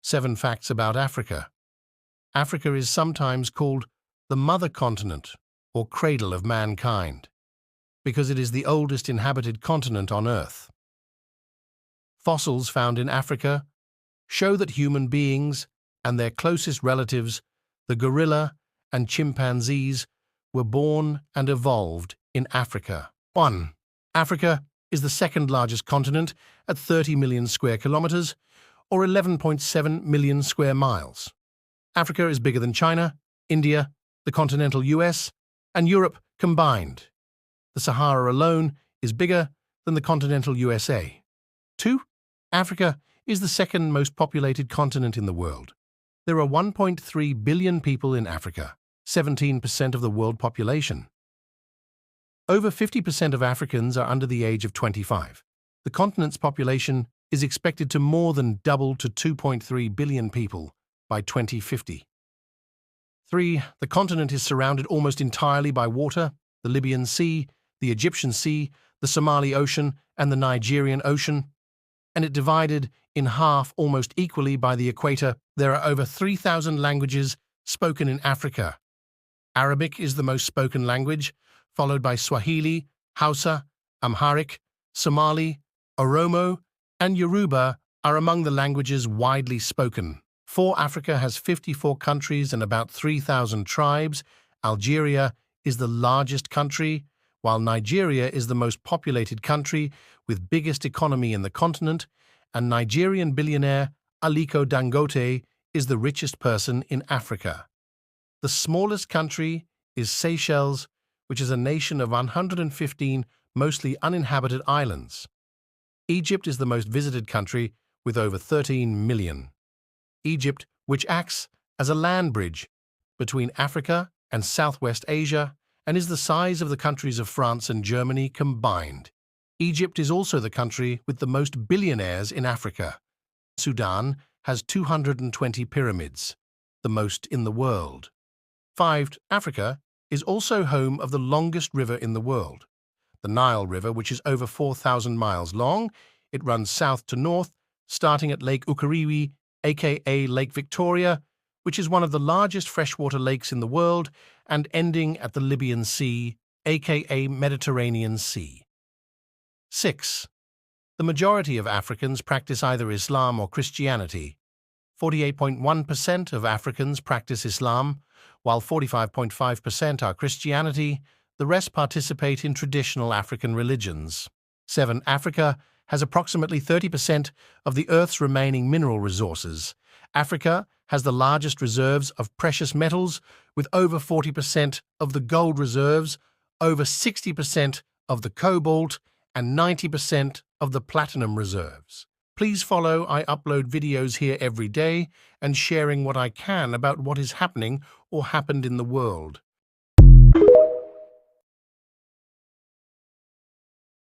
7 facts about Africa. Africa is sometimes called the mother continent or cradle of mankind because it is the oldest inhabited continent on Earth. Fossils found in Africa show that human beings and their closest relatives, the gorilla and chimpanzees, were born and evolved in Africa. 1. Africa is the second largest continent at 30 million square kilometers, or 11.7 million square miles. Africa is bigger than China, India, the continental US, and Europe combined. The Sahara alone is bigger than the continental USA. 2. Africa is the second most populated continent in the world. There are 1.3 billion people in Africa, 17% of the world population. Over 50% of Africans are under the age of 25. The continent's population is expected to more than double to 2.3 billion people by 2050. 3. The continent is surrounded almost entirely by water: the Libyan Sea, the Egyptian Sea, the Somali Ocean, and the Nigerian Ocean, and it divided in half almost equally by the equator. There are over 3,000 languages spoken in Africa. Arabic is the most spoken language, followed by Swahili, Hausa, Amharic, Somali, Oromo, and Yoruba are among the languages widely spoken. 4. Africa has 54 countries and about 3,000 tribes. Algeria is the largest country, while Nigeria is the most populated country with biggest economy in the continent, and Nigerian billionaire Aliko Dangote is the richest person in Africa. The smallest country is Seychelles, which is a nation of 115 mostly uninhabited islands. Egypt is the most visited country with over 13 million. Egypt, which acts as a land bridge between Africa and Southwest Asia and is the size of the countries of France and Germany combined. Egypt is also the country with the most billionaires in Africa. Sudan has 220 pyramids, the most in the world. 5. Africa is also home of the longest river in the world, the Nile River, which is over 4,000 miles long. It runs south to north, starting at Lake Ukariwe, aka Lake Victoria, which is one of the largest freshwater lakes in the world, and ending at the Libyan Sea, aka Mediterranean Sea. 6. The majority of Africans practice either Islam or Christianity. 48.1% of Africans practice Islam, while 45.5% are Christianity. The rest participate in traditional African religions. 7. Africa has approximately 30% of the Earth's remaining mineral resources. Africa has the largest reserves of precious metals, with over 40% of the gold reserves, over 60% of the cobalt, and 90% of the platinum reserves. Please follow. I upload videos here every day and sharing what I can about what is happening or happened in the world.